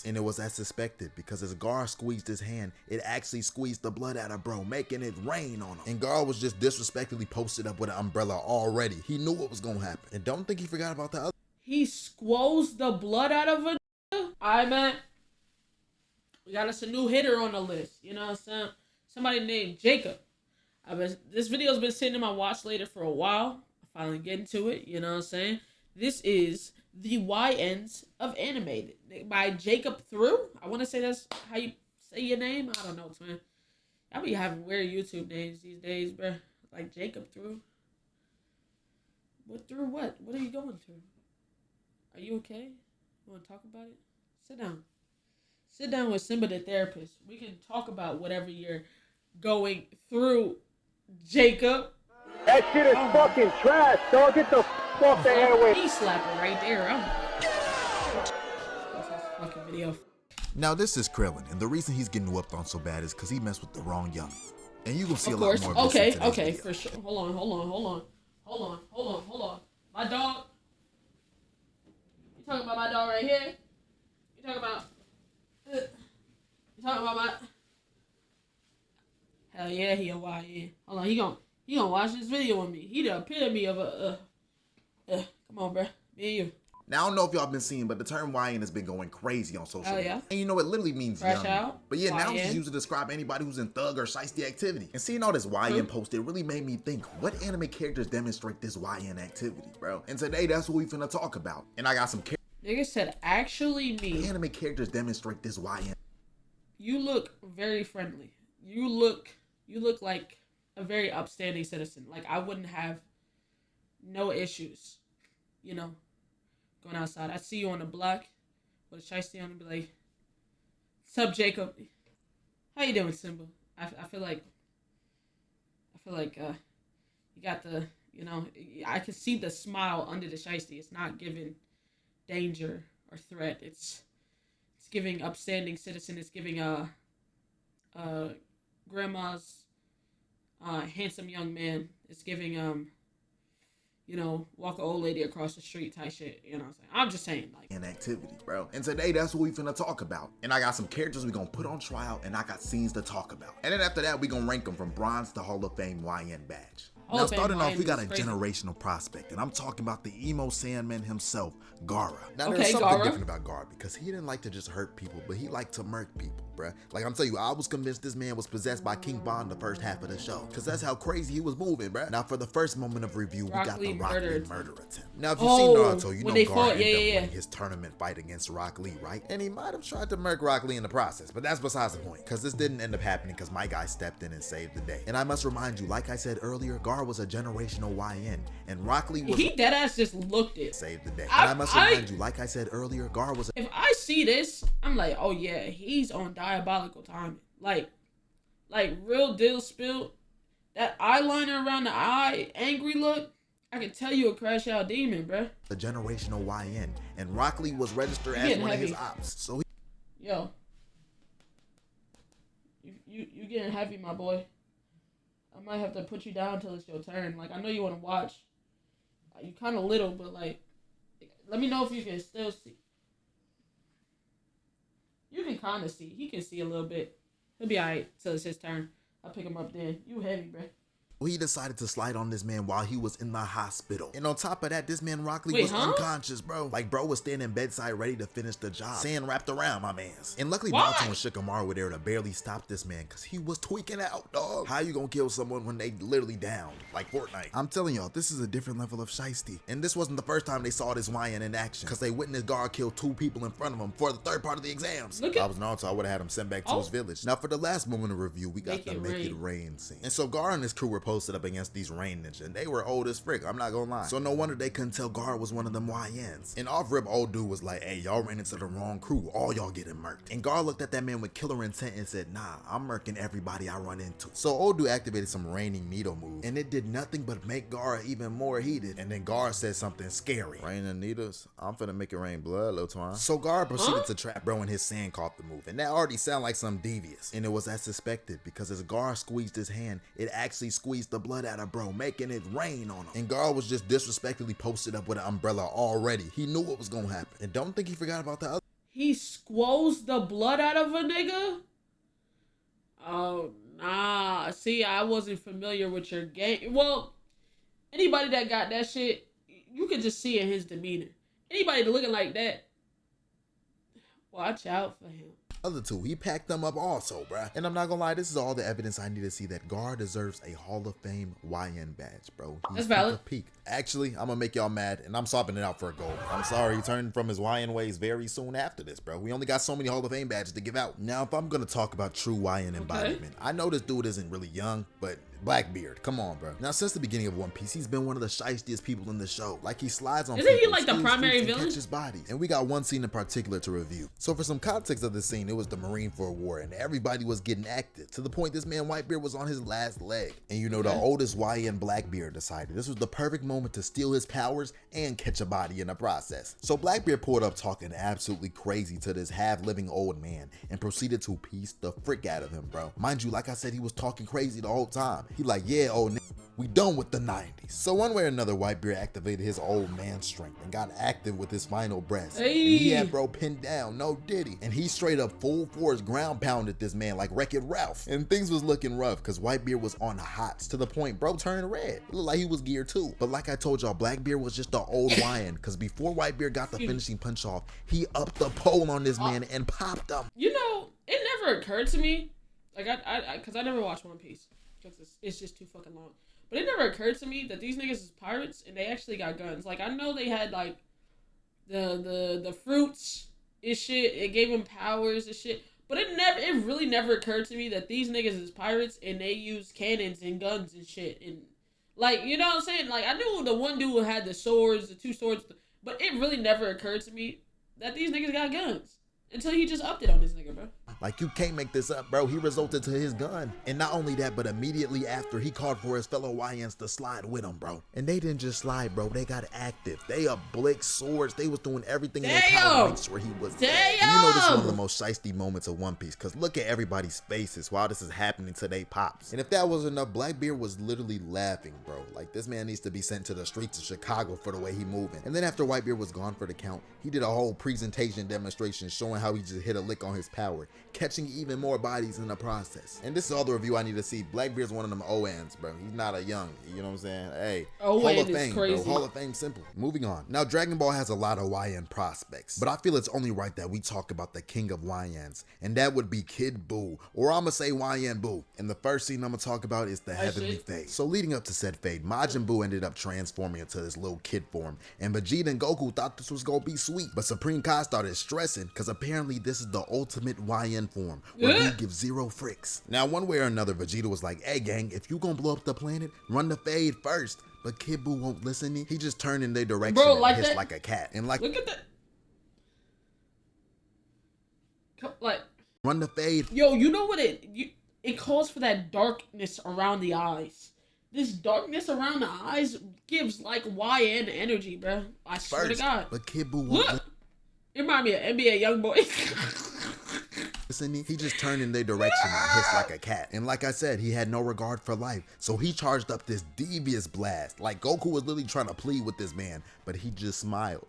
And it was as suspected, because as Gaara squeezed his hand, it actually squeezed the blood out of bro, making it rain on him. And Gaara was just disrespectfully posted up with an umbrella already. He knew what was gonna happen. And don't think he forgot about the other. He squoze the blood out of a. Alright, man. We got us a new hitter on the list. You know what I'm saying? Somebody named Jacob. This video's been sitting in my watch later for a while. I finally get into it. You know what I'm saying? This is the YNS of Anime by Jacob Through. I want to say that's how you say your name. I don't know, man. I be having weird YouTube names these days, bro. Like Jacob Through. What through what? What are you going through? Are you okay? You want to talk about it? Sit down. Sit down with Simba the therapist. We can talk about whatever you're going through, Jacob. That shit is fucking trash, dog. Get the fuck off the airway. Knee slapper right there. Fucking video. Now this is Krillin, and the reason he's getting whooped on so bad is because he messed with the wrong young. And you gonna see a lot more of this. Okay, for sure. Hold on. My dog. You talking about my dog right here? You talking about my? Hell yeah, he a YN. Hold on, he gonna watch this video with me. He the epitome of a come on, bro. Me and you. Now I don't know if y'all been seeing, but the term YN has been going crazy on social media. And you know, it literally means fresh young. Out. But yeah, now YN. it's just used to describe anybody who's in thug or shiesty activity. And seeing all this YN post, it really made me think, what anime characters demonstrate this YN activity, bro? And today, that's what we finna talk about. And I got some nigga said, actually me. Anime characters demonstrate this YN. You look very friendly. You look like a very upstanding citizen. Like, I wouldn't have no issues, you know, going outside. I see you on the block with a shiesty on and be like, "Sup, Jacob? How you doing, Simba?" I feel like you got the, you know, I can see the smile under the shiesty. It's not giving danger or threat. It's giving upstanding citizen. It's giving grandma's handsome young man. It's giving you know, walk an old lady across the street type shit. You know what I'm saying? I'm just saying, like, an activity, bro. And today, that's what we finna talk about. And I got some characters we gonna put on trial, and I got scenes to talk about. And then after that, we gonna rank them from bronze to Hall of Fame YN badge. Now starting off, we got a generational prospect, and I'm talking about the emo Sandman himself, Gaara. Now there's something different about Gaara, because he didn't like to just hurt people, but he liked to murk people, bruh. Like I'm telling you, I was convinced this man was possessed by King Von the first half of the show, because that's how crazy he was moving, bruh. Now for the first moment of review, we got the Rock Lee murder attempt. Now if you've seen Naruto, you know Gaara ended up winning his tournament fight against Rock Lee, right? And he might have tried to murk Rock Lee in the process, but that's besides the point, because this didn't end up happening because my guy stepped in and saved the day. And I must remind you, like I said earlier, Gaara was a generational YN, and Rock Lee was— he deadass just looked it. Saved the day. And I must remind you, like I said earlier, Gaara was— if I see this, I'm like, oh yeah, he's on diabolical timing. Like real deal spill. That eyeliner around the eye, angry look, I can tell you a crash out demon, bruh. A generational YN, and Rock Lee was registered as one of his ops. So yo, you getting heavy, my boy. I might have to put you down till it's your turn. Like, I know you want to watch. You kind of little, but like, let me know if you can still see. You can kind of see. He can see a little bit. He'll be alright till it's his turn. I'll pick him up then. You heavy, bro. he decided to slide on this man while he was in the hospital. And on top of that, this man Rock Lee was unconscious, bro. Like, bro was standing bedside ready to finish the job. Sand wrapped around my mans. And luckily, Naruto and Shikamaru were there to barely stop this man because he was tweaking out, dog. How you gonna kill someone when they literally downed? Like Fortnite. I'm telling y'all, this is a different level of shiesty. And this wasn't the first time they saw this YN in action, because they witnessed Gaara kill 2 people in front of him for the third part of the exams. If I was Naruto, I would have had him sent back to his village. Now, for the last moment of review, we got the Make It Rain scene. And so Gaara and his crew were posted up against these rain ninja, and they were old as frick, I'm not gonna lie. So no wonder they couldn't tell Gaara was one of them YNs. And off rip, old dude was like, hey, y'all ran into the wrong crew, all y'all getting murked. And Gaara looked at that man with killer intent and said, nah, I'm murking everybody I run into. So old dude activated some raining needle move, and it did nothing but make Gaara even more heated. And then Gaara said something scary. Raining needles? I'm finna make it rain blood, little twine. So Gaara proceeded to trap bro, and his sand caught the move, and that already sounded like something devious. And it was as suspected, because as Gaara squeezed his hand, it actually squeezed the blood out of bro, making it rain on him. And Gaara was just disrespectfully posted up with an umbrella already. He knew what was gonna happen. And don't think he forgot about the other. He squoze the blood out of a nigga? Oh, nah. See, I wasn't familiar with your game. Well, anybody that got that shit, you could just see in his demeanor. Anybody looking like that, watch out for him. Other two, he packed them up also, bruh. And I'm not gonna lie, this is all the evidence I need to see that Gaara deserves a Hall of Fame YN badge, bro. That's valid. Peak. Actually, I'm gonna make y'all mad, and I'm swapping it out for a gold. I'm sorry, he turned from his YN ways very soon after this, bro. We only got so many Hall of Fame badges to give out. Now, if I'm gonna talk about true YN embodiment, I know this dude isn't really young, but Blackbeard, come on, bro. Now, since the beginning of One Piece, he's been one of the shiestiest people in the show. Like, he slides on Isn't he like the primary villain? Catches bodies. And we got one scene in particular to review. So for some context of this scene, it was the Marineford War, and everybody was getting active, to the point this man Whitebeard was on his last leg. And you know, the oldest YN Blackbeard decided this was the perfect moment to steal his powers and catch a body in the process. So Blackbeard pulled up talking absolutely crazy to this half-living old man and proceeded to piece the frick out of him, bro. Mind you, like I said, he was talking crazy the whole time. He like, yeah, old nigga, we done with the 90s. So one way or another, Whitebeard activated his old man strength and got active with his final breath. Hey. And he had bro pinned down, no diddy. And he straight up full force ground pounded this man like Wreck-It Ralph. And things was looking rough because Whitebeard was on hots to the point bro turned red. It looked like he was geared too. But like I told y'all, Blackbeard was just the old YN, because before Whitebeard got the finishing punch off, he upped the pole on this man and popped him. You know, it never occurred to me, like because I never watched One Piece because it's just too fucking long. But it never occurred to me that these niggas is pirates and they actually got guns. Like, I know they had like the fruits and shit. It gave them powers and shit. But it really never occurred to me that these niggas is pirates and they use cannons and guns and shit. And like, you know what I'm saying? Like, I knew the one dude had the swords, the two swords, but it really never occurred to me that these niggas got guns until he just upped it on this nigga, bro. Like, you can't make this up, bro. He resulted to his gun. And not only that, but immediately after, he called for his fellow YNs to slide with him, bro. And they didn't just slide, bro. They got active. They blick swords. They was doing everything in their power to make sure he was dead. And you know, this is one of the most shiesty moments of One Piece, because look at everybody's faces while this is happening to they pops. And if that wasn't enough, Blackbeard was literally laughing, bro. Like, this man needs to be sent to the streets of Chicago for the way he moving. And then after Whitebeard was gone for the count, he did a whole presentation demonstration showing how he just hit a lick on his power, catching even more bodies in the process. And this is all the review I need to see. Blackbeard's one of them ONs, bro. He's not a young, you know what I'm saying? Hey, Hall of Fame, bro. Hall of Fame, simple. Moving on. Now, Dragon Ball has a lot of YN prospects, but I feel it's only right that we talk about the king of YNs, and that would be Kid Buu, or I'ma say YN Buu. And the first scene I'm gonna talk about is the Heavenly Fade. So leading up to said fade, Majin Buu ended up transforming into this little kid form, and Vegeta and Goku thought this was gonna be sweet, but Supreme Kai started stressing, because apparently this is the ultimate YN form, where he gives zero fricks. Now, one way or another, Vegeta was like, hey gang, if you gonna blow up the planet, run the fade first. But Kid Buu won't listen. He just turned in their direction, bro, and hissed like a cat. And like, look at that. Like, run the fade. Yo, you know what it calls for that darkness around the eyes. This darkness around the eyes gives like YN energy, bro. I swear to God. But Kid Buu won't. Look, it reminds me of NBA YoungBoy. He just turned in their direction and hissed like a cat. And like I said, he had no regard for life, so he charged up this devious blast. Like, Goku was literally trying to plead with this man, but he just smiled.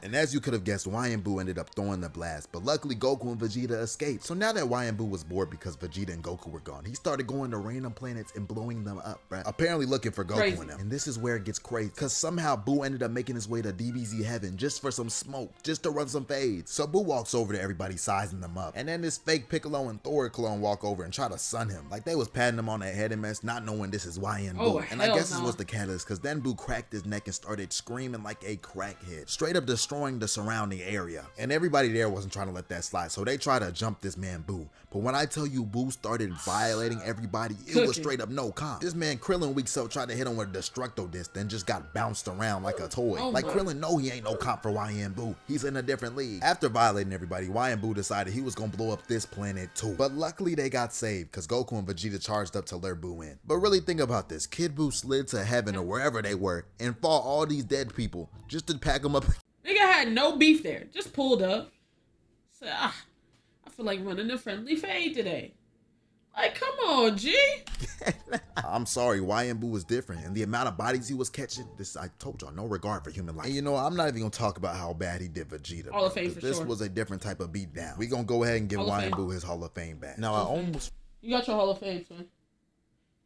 And as you could have guessed, YN Buu ended up throwing the blast, but luckily Goku and Vegeta escaped. So now that YN Buu was bored because Vegeta and Goku were gone, he started going to random planets and blowing them up, bruh. Apparently looking for Goku and them. And this is where it gets crazy, because somehow Buu ended up making his way to DBZ heaven just for some smoke, just to run some fades. So Buu walks over to everybody, sizing them up, and then this fake Piccolo and Thor clone walk over and try to sun him. Like, they was patting him on the head and mess, not knowing this is YN Buu. And I guess this was the catalyst, because then Buu cracked his neck and started screaming like a crackhead, straight up destroying the surrounding area. And everybody there wasn't trying to let that slide, so they tried to jump this man Buu. But when I tell you Buu started violating everybody, it was straight up no comp. This man Krillin weeks up tried to hit him with a Destructo Disc, then just got bounced around like a toy. Like, Krillin know he ain't no comp for YN Buu. He's in a different league. After violating everybody, YN Buu decided he was gonna blow up this planet too. But luckily they got saved, because Goku and Vegeta charged up to lure Buu in. But really think about this. Kid Buu slid to heaven or wherever they were and fought all these dead people just to pack them up. Nigga had no beef there. Just pulled up. Said, I feel like running a friendly fade today. Like, come on, G. I'm sorry, YN Boo was different, and the amount of bodies he was catching, I told y'all, no regard for human life. And you know, I'm not even gonna talk about how bad he did Vegeta. Hall of Fame for this sure. was a different type of beatdown. We gonna go ahead and give YN Boo his Hall of Fame back. Now, I almost... You got your Hall of Fame, son.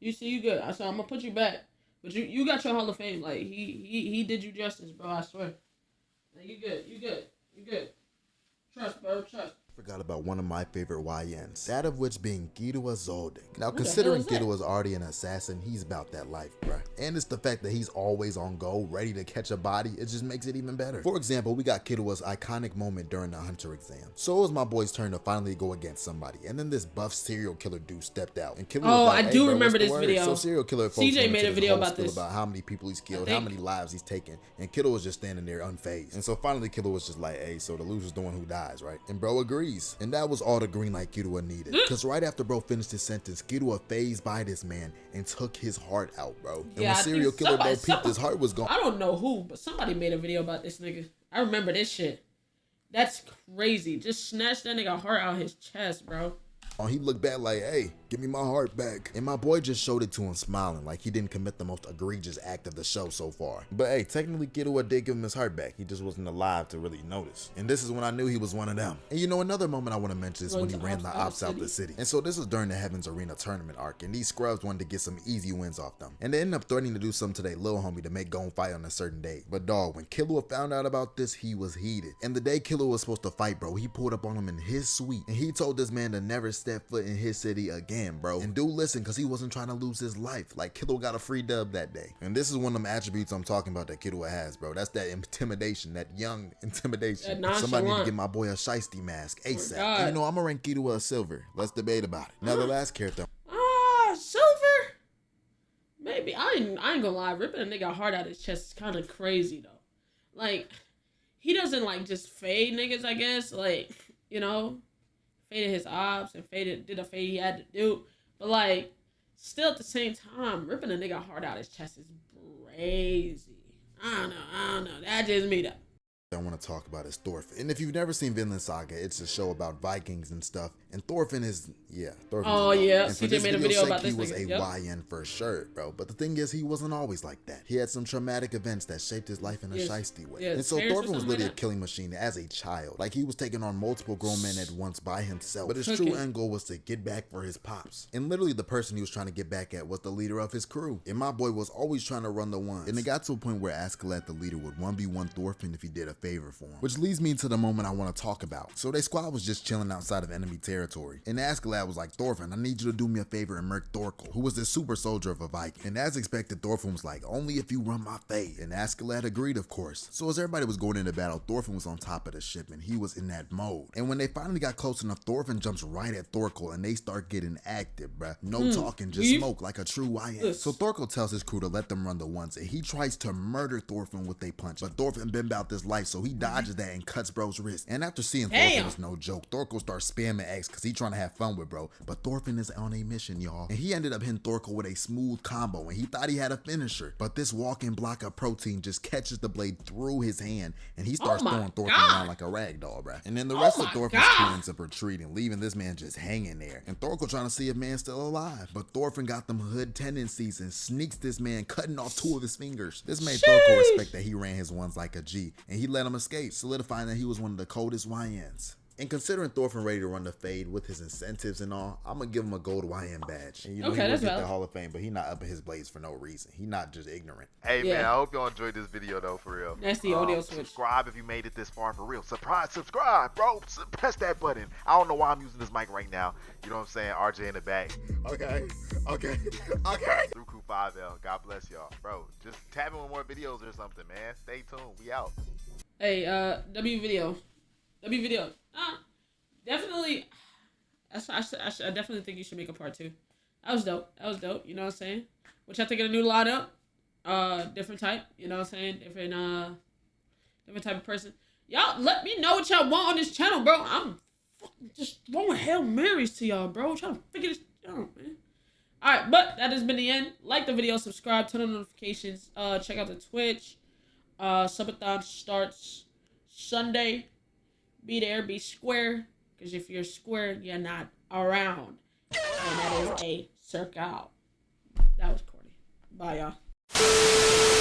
You see, you good. I said, I'm gonna put you back. But you got your Hall of Fame. Like, he did you justice, bro, I swear. Like, you good. Trust, bro, trust. Forgot about one of my favorite YNs, that of which being Killua Zoldyck. Now, considering Killua is already an assassin, he's about that life, bruh. And it's the fact that he's always on go, ready to catch a body, it just makes it even better. For example, we got Killua's iconic moment during the Hunter exam. So it was my boy's turn to finally go against somebody, and then this buff serial killer dude stepped out, and Killua was like, I do remember this video. So serial killer CJ made a video about this. About how many people he's killed, how many lives he's taken, and Killua was just standing there unfazed. And so finally Killua was just like, hey, so the loser's the one who dies, right? And bro agrees. And that was all the green light Killua needed. Because right after bro finished his sentence, Killua phased by this man and took his heart out, bro. And when serial killer bro peeped, his heart was gone. I don't know who, but somebody made a video about this nigga. I remember this shit. That's crazy. Just snatched that nigga heart out his chest, bro. He looked back like, hey, give me my heart back. And my boy just showed it to him smiling like he didn't commit the most egregious act of the show so far. But hey, technically Killua did give him his heart back. He just wasn't alive to really notice. And this is when I knew he was one of them. And you know, another moment I want to mention is when he ran the ops out the city. And so this was during the Heaven's Arena tournament arc, and these scrubs wanted to get some easy wins off them. And they ended up threatening to do something to their little homie to make go and fight on a certain day. But dog, when Killua found out about this, he was heated. And the day Killua was supposed to fight, bro, he pulled up on him in his suite, and he told this man to never step foot in his city again, bro. And do listen, because he wasn't trying to lose his life. Like, Killua got a free dub that day. And this is one of them attributes I'm talking about that Killua has, bro. That's that intimidation, that young intimidation. Somebody need to get my boy a shiesty mask ASAP. And you know, I'm gonna rank Killua a silver. Let's debate about it. Now the last character. Silver? Maybe. I ain't gonna lie. Ripping a nigga heart out his chest is kind of crazy, though. Like, he doesn't, like, just fade niggas, I guess. Like, you know, faded his ops and did a fade he had to do. But, like, still at the same time, ripping a nigga heart out his chest is crazy. I don't know. That just me, though. I want to talk about is Thorfinn. And if you've never seen Vinland Saga, it's a show about Vikings and stuff. And Thorfinn is, Thorfinn. Oh, yeah. And for CJ made a video about this. He was a YN for sure, bro. But the thing is, he wasn't always like that. He had some traumatic events that shaped his life in a shiesty way. And so Thorfinn was literally a killing machine as a child. Like, he was taking on multiple grown men at once by himself. But his true end goal was to get back for his pops. And literally the person he was trying to get back at was the leader of his crew. And my boy was always trying to run the ones. And it got to a point where OSCEOLA, the leader, would 1v1 Thorfinn if he did a favor for him. Which leads me to the moment I want to talk about. So their squad was just chilling outside of enemy territory. And OSCEOLA was like, Thorfinn, I need you to do me a favor and murk Thorkel, who was this super soldier of a Viking. And as expected, Thorfinn was like, only if you run my fade. And OSCEOLA agreed, of course. So as everybody was going into battle, Thorfinn was on top of the ship and he was in that mode. And when they finally got close enough, Thorfinn jumps right at Thorkel and they start getting active, bruh. No talking, just smoke like a true YN. So Thorkel tells his crew to let them run the ones, and he tries to murder Thorfinn with a punch. But Thorfinn been about this life, so he dodges that and cuts bro's wrist. And after seeing Thorfinn was no joke, Thorkel starts spamming X because he trying to have fun with bro. But Thorfinn is on a mission, y'all. And he ended up hitting Thorkel with a smooth combo, and he thought he had a finisher. But this walking block of protein just catches the blade through his hand, and he starts throwing Thorfinn around like a rag doll, bruh. And then the rest of Thorfinn's crew ends up retreating, leaving this man just hanging there. And Thorkel trying to see if man's still alive. But Thorfinn got them hood tendencies and sneaks this man, cutting off 2 of his fingers. This made Thorkel respect that he ran his ones like a G, and he let him escape, solidifying that he was one of the coldest YNs. And considering Thorfinn ready to run the fade with his incentives and all, I'm gonna give him a gold YN badge. And you know, he will get the Hall of Fame, but he not up in his blades for no reason. He not just ignorant. Hey man, I hope y'all enjoyed this video though, for real. That's the audio switch. Subscribe if you made it this far, for real. Subscribe, bro. Press that button. I don't know why I'm using this mic right now. You know what I'm saying? RJ in the back. Okay. Through Crew 5L. God bless y'all, bro. Just tap in with more videos or something, man. Stay tuned. We out. Hey, W video. Definitely. I definitely think you should make a part 2. That was dope. You know what I'm saying? Which I think of a new lineup. Different type. You know what I'm saying? Different type of person. Y'all let me know what y'all want on this channel, bro. I'm fucking just throwing Hail Marys to y'all, bro. Trying to figure this out, man. Alright, but that has been the end. Like the video, subscribe, turn on notifications. Check out the Twitch. Subathon starts Sunday. Be there, be square. Because if you're square, you're not around. And that is a circle. That was corny. Bye, y'all.